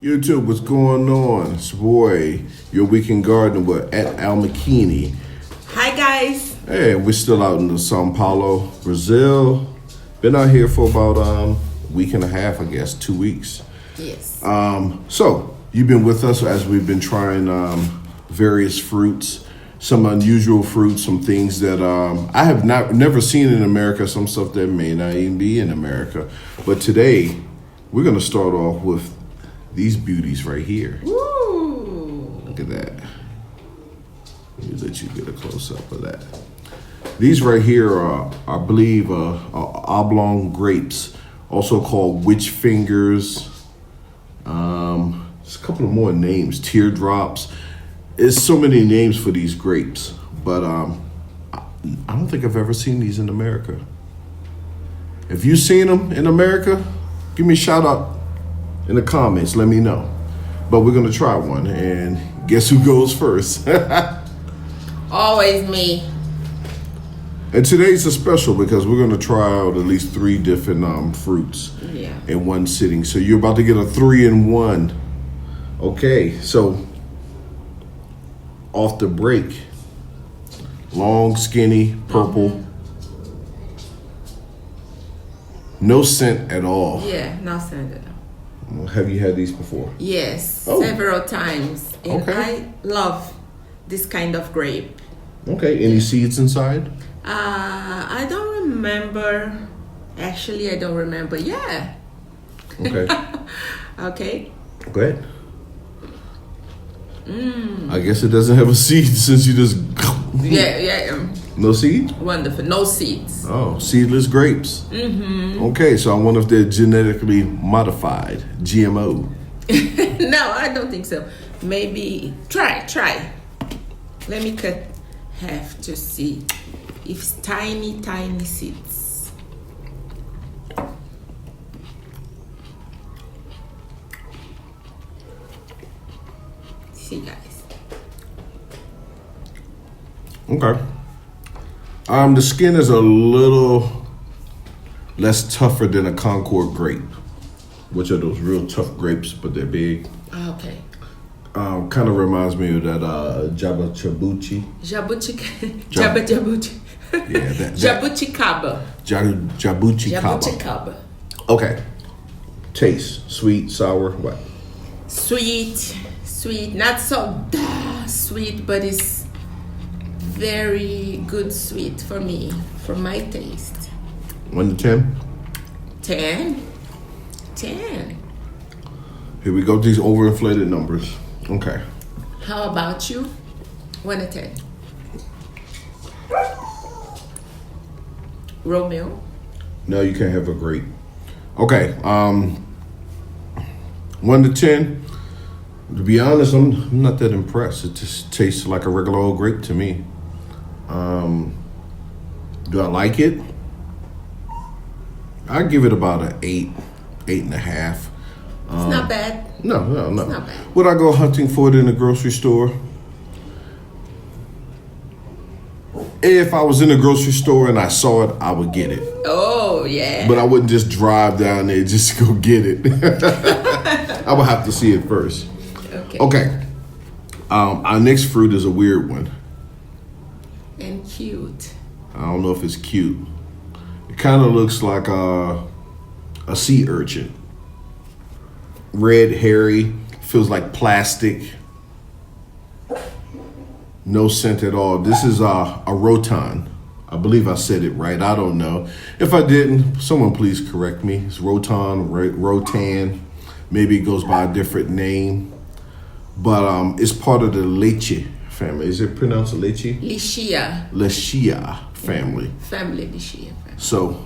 YouTube, what's going on? It's your boy, your weekend gardener with at Al McKinney. Hi guys. Hey, we're still out in the Sao Paulo, Brazil. Been out here for about a week and a half, I guess, 2 weeks. Yes. So you've been with us as we've been trying various fruits, some unusual fruits, some things that I have never seen in America, some stuff that may not even be in America. But today we're gonna start off with these beauties right here. Ooh. Look at that. Let me let you get a close up of that. These right here are, I believe, are oblong grapes, also called witch fingers. There's a couple of more names, teardrops. There's so many names for these grapes, but I don't think I've ever seen these in America. If you've seen them in America, give me a shout out in the comments, let me know. But we're gonna try one, and guess who goes first? Always me. And today's a special because we're gonna try out at least 3 different fruits in one sitting. So you're about to get a 3-in-1. Okay, so off the break, long, skinny, purple, no scent at all. Yeah, no scent at all. Have you had these before? Yes, several times. And I love this kind of grape. Okay, any seeds inside? I don't remember. Actually, I don't remember. Yeah. Okay. Okay. Go ahead. I guess it doesn't have a seed since you just... Yeah. No seeds? Wonderful. No seeds. Oh, seedless grapes. Mm-hmm. Okay, so I wonder if they're genetically modified, GMO. No, I don't think so. Maybe try. Let me cut half to see if it's tiny seeds. See, guys. Okay. The skin is a little less tougher than a Concord grape, which are those real tough grapes, but they're big. Okay. Kind of reminds me of that jabuticaba. Jabuticaba. Yeah, that Jabuticaba. Jabuticaba. Okay. Taste, sweet, sour, what? Sweet, not so sweet, but it's very good sweet for me, for my taste. 1 to 10? 10. Here we go, these overinflated numbers. Okay. How about you? 1 to 10. Romeo? No, you can't have a grape. Okay, 1 to 10. To be honest, I'm not that impressed. It just tastes like a regular old grape to me. Do I like it? I give it about an 8.5. It's not bad. No. It's not bad. Would I go hunting for it in the grocery store? If I was in the grocery store and I saw it, I would get it. Oh, yeah. But I wouldn't just drive down there just to go get it. I would have to see it first. Okay. Our next fruit is a weird one. And cute. I don't know if it's cute. It kind of looks like a sea urchin. Red, hairy, feels like plastic. No scent at all. This is a rotan. I believe I said it right. I don't know. If I didn't, someone please correct me. It's rotan. Maybe it goes by a different name. But it's part of the Lychee family. Is it pronounced Lychee? Lychee family. Family Lychee. So,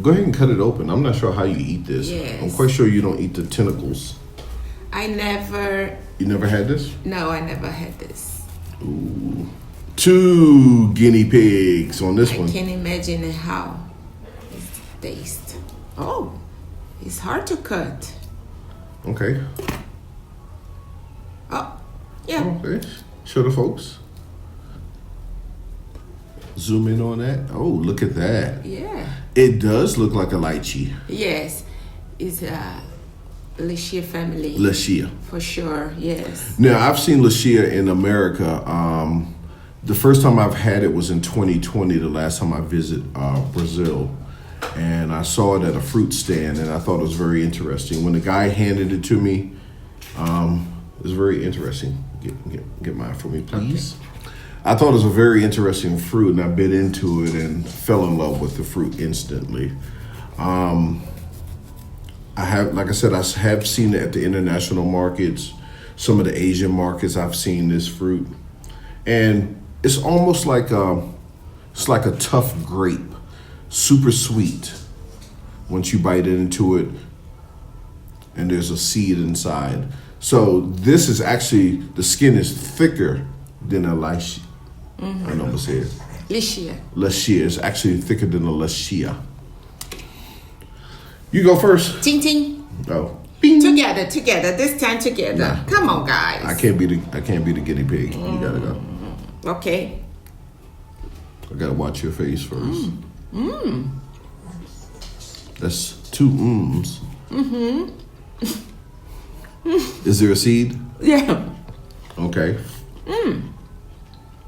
go ahead and cut it open. I'm not sure how you eat this. Yes. I'm quite sure you don't eat the tentacles. You never had this? No, I never had this. Ooh. 2 guinea pigs on this one. I can imagine how it tastes. Oh, it's hard to cut. Okay. Oh, yeah. Okay. Show the folks. Zoom in on that. Oh, look at that. Yeah. It does look like a lychee. Yes. It's Lychee family. Lychee. For sure, yes. Now, I've seen Lychee in America. The first time I've had it was in 2020, the last time I visited Brazil. And I saw it at a fruit stand, and I thought it was very interesting. When the guy handed it to me, it was very interesting. Get mine for me, please. Okay. I thought it was a very interesting fruit, and I bit into it and fell in love with the fruit instantly. I have, like I said, I have seen it at the international markets, some of the Asian markets. I've seen this fruit, and it's almost like a tough grape, super sweet. Once you bite into it, and there's a seed inside. So this is actually, the skin is thicker than a lychee. I know what say it. Lychee. Lychee is actually thicker than a lychee. You go first. Ting ting. Oh. Bing. Together. This time together. Nah. Come on, guys. I can't be the guinea pig. You gotta go. Okay. I gotta watch your face first. That's 2 mms. Is there a seed? Yeah. Okay.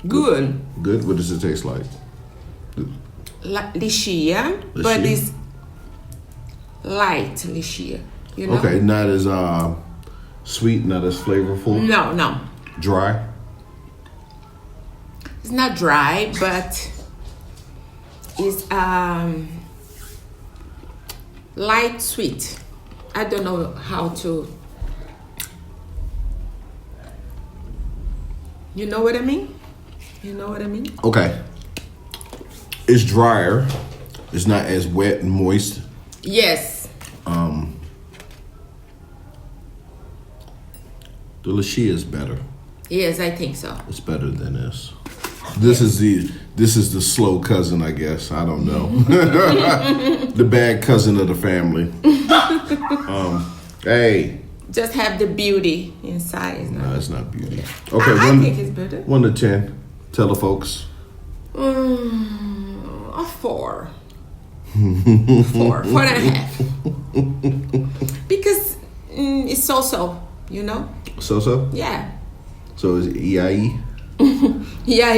Good. Good. What does it taste like? Lychee, but it's light lychee. You know? Okay, not as sweet, not as flavorful. No. Dry. It's not dry, but it's light sweet. I don't know how to. You know what I mean? Okay. It's drier. It's not as wet and moist. Yes. The lychee is better. Yes, I think so. It's better than this. This is the slow cousin, I guess. I don't know. The bad cousin of the family. Hey. Just have the beauty inside. No, it's not beauty. Okay, I think it's better. 1 to 10. Tell the folks. A 4. 4.5. Because it's so, you know? So? Yeah. So is it EIE? Yeah.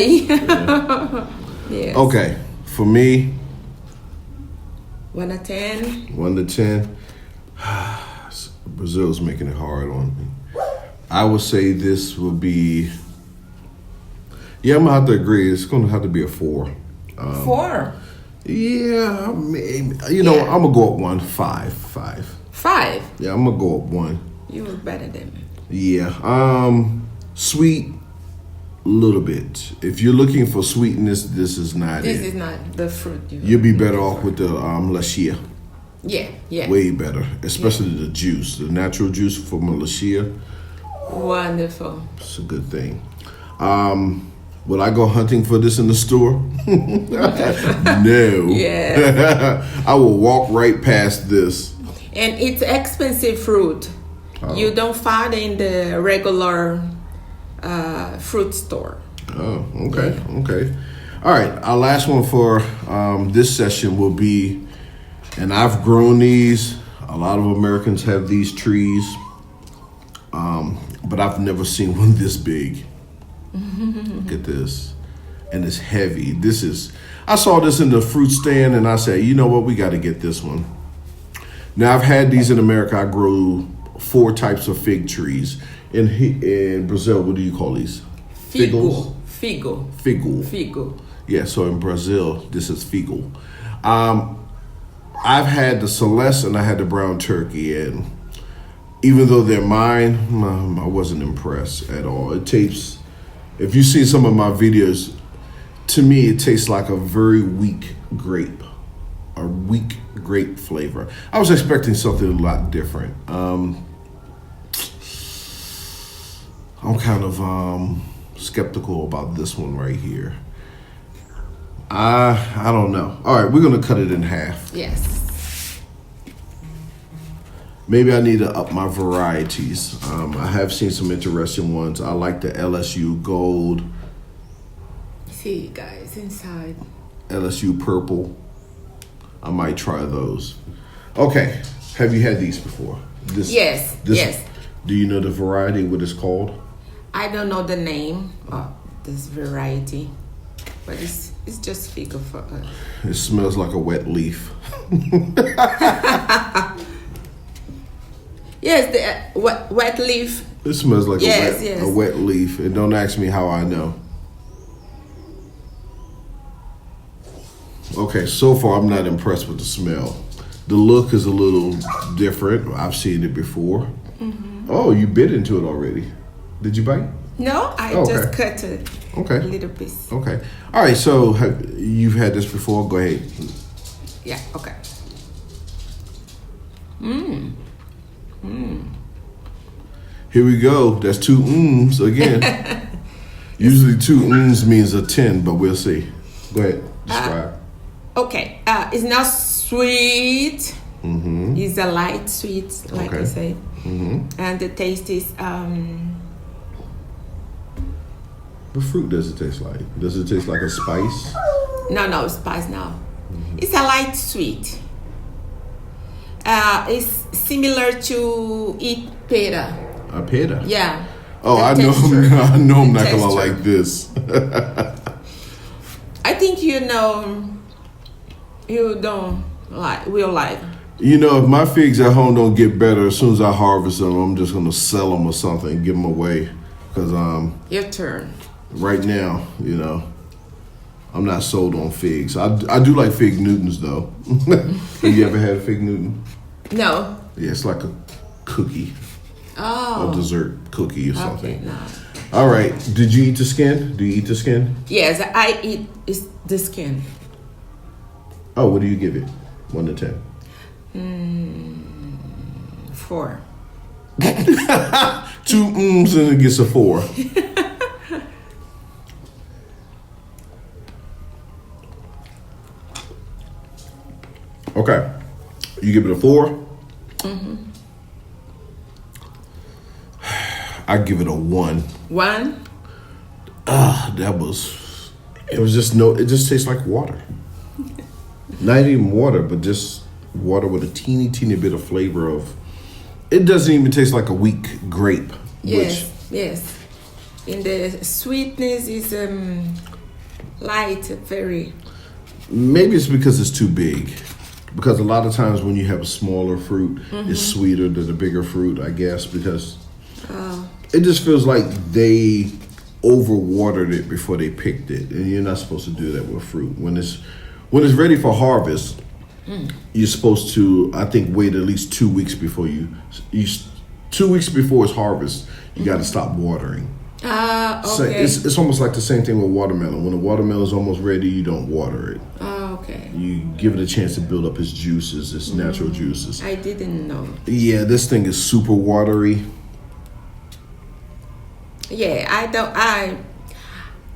Yes. Okay, for me. 1 to 10. 1 to 10. Brazil's making it hard on me. I would say this would be. Yeah, I'm gonna have to agree. It's gonna have to be a 4. 4. Yeah, I mean, I'm gonna go up 1. 5. 5. Yeah, I'm gonna go up 1. You were better than me. Yeah. Sweet, little bit. If you're looking for sweetness, this is not This it. is not the fruit. You'll be better off with the lychee. Yeah. Way better, especially the juice, the natural juice from a lychee. Wonderful. It's a good thing. Will I go hunting for this in the store? No. Yeah. I will walk right past this. And it's expensive fruit. You don't find in the regular fruit store. Oh, okay, okay. All right, our last one for this session will be, and I've grown these. A lot of Americans have these trees, but I've never seen one this big. Look at this. And it's heavy. I saw this in the fruit stand, and I said, you know what, we got to get this one. Now, I've had these in America. I grew 4 types of fig trees. In Brazil, what do you call these? Figo. Figo. Yeah, so in Brazil, this is figo. I've had the Celeste and I had the brown turkey, and even though they're mine, I wasn't impressed at all. It tastes, if you see some of my videos, to me it tastes like a very weak grape flavor. I was expecting something a lot different. I'm kind of skeptical about this one right here. I don't know. All right, we're gonna cut it in half. Yes. Maybe I need to up my varieties. I have seen some interesting ones. I like the LSU Gold. See, guys, inside. LSU Purple. I might try those. Okay, have you had these before? Yes, yes. Do you know the variety, what it's called? I don't know the name of this variety, but it's just fig for us. It smells like a wet leaf. Yes, the wet leaf. It smells like Yes, a wet leaf. And don't ask me how I know. Okay, so far I'm not impressed with the smell. The look is a little different. I've seen it before. Oh, you bit into it already. Did you bite? No, I just cut a little piece. Okay. All right, so you've had this before. Go ahead. Yeah, okay. Here we go. That's 2 mms again. Usually 2 mms means a 10, but we'll see. Go ahead. Describe. Okay. It's not sweet. It's a light sweet, like I said. And the taste is What fruit does it taste like? Does it taste like a spice? no spice now. It's a light sweet. It's similar to eat pera. A pera? Yeah. Oh, The I know. texture. I know I'm not gonna Texture. like this. I think you don't will like. You know, if my figs at home don't get better, as soon as I harvest them, I'm just gonna sell them or something and give them away. Cause Your turn. right now, you know, I'm not sold on figs. I do like fig Newtons though. Have you ever had a fig Newton? No. Yeah, it's like a cookie, Oh. a dessert cookie or something. Okay, no. All right. Did you eat the skin? Do you eat the skin? Yes, I eat the skin. Oh, what do you give it? 1 to 10. 4. 2 mms and it gets a 4. Okay. You give it a 4? I give it a 1. 1. It just tastes like water. Not even water, but just water with a teeny bit of flavor of, it doesn't even taste like a weak grape. Yes, yes. And the sweetness is light, very. Maybe it's because it's too big. Because a lot of times when you have a smaller fruit, it's sweeter than the bigger fruit, I guess, because it just feels like they overwatered it before they picked it. And you're not supposed to do that with fruit. When it's ready for harvest, you're supposed to, I think, wait at least 2 weeks before 2 weeks before it's harvest, you got to stop watering. Okay. So it's almost like the same thing with watermelon. When the watermelon is almost ready, you don't water it. Okay. You give it a chance to build up its juices, its natural juices. I didn't know. Yeah, this thing is super watery. Yeah, I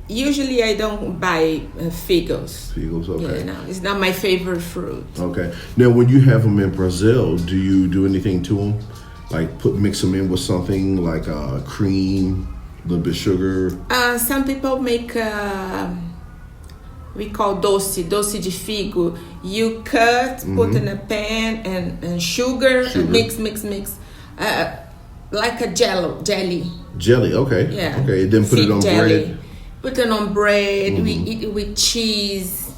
usually don't buy figos. Figos, okay. Yeah, no, it's not my favorite fruit. Okay. Now, when you have them in Brazil, do you do anything to them? Like mix them in with something like cream, a little bit of sugar? Some people make we call doce de figo. You cut, put in a pan and sugar. And mix. Like a jelly. Jelly, okay. Yeah. Okay, and then put it on jelly. bread. Put it on bread. We eat it with cheese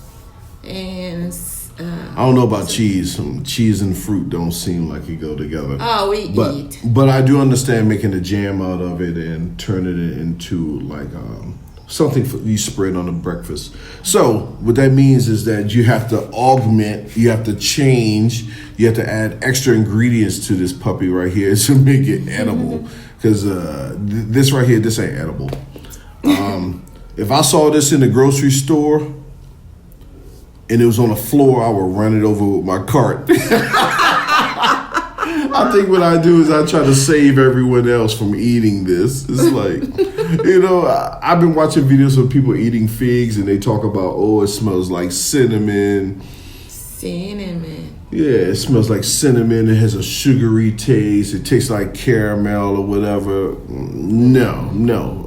and. I don't know about cheese. Cheese and fruit don't seem like it go together. Oh, we eat. But I do understand making a jam out of it and turning it into like something you spread on a breakfast. So what that means is that you have to augment, you have to change, you have to add extra ingredients to this puppy right here to make it edible. Because this right here, this ain't edible. If I saw this in the grocery store and it was on the floor, I would run it over with my cart. I think what I do is I try to save everyone else from eating this. It's like, I've been watching videos of people eating figs and they talk about, oh, it smells like cinnamon. Cinnamon. Yeah, it smells like cinnamon. It has a sugary taste. It tastes like caramel or whatever. No.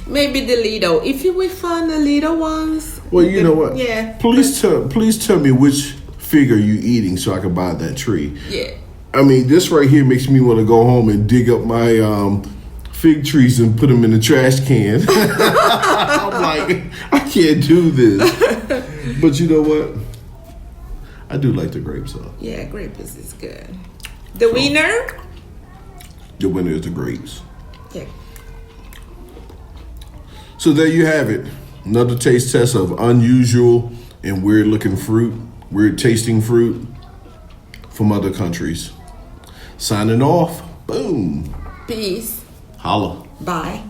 Maybe the little. If you will find the little ones. Well, you know what? Yeah. Please tell me which fig are you eating so I can buy that tree. Yeah. I mean, this right here makes me want to go home and dig up my fig trees and put them in the trash can. I'm like, I can't do this. But you know what? I do like the grapes, though. Yeah, grapes is good. The winner? The winner is the grapes. Yeah. So there you have it. Another taste test of unusual and weird looking fruit, weird tasting fruit from other countries. Signing off. Boom. Peace. Holla. Bye.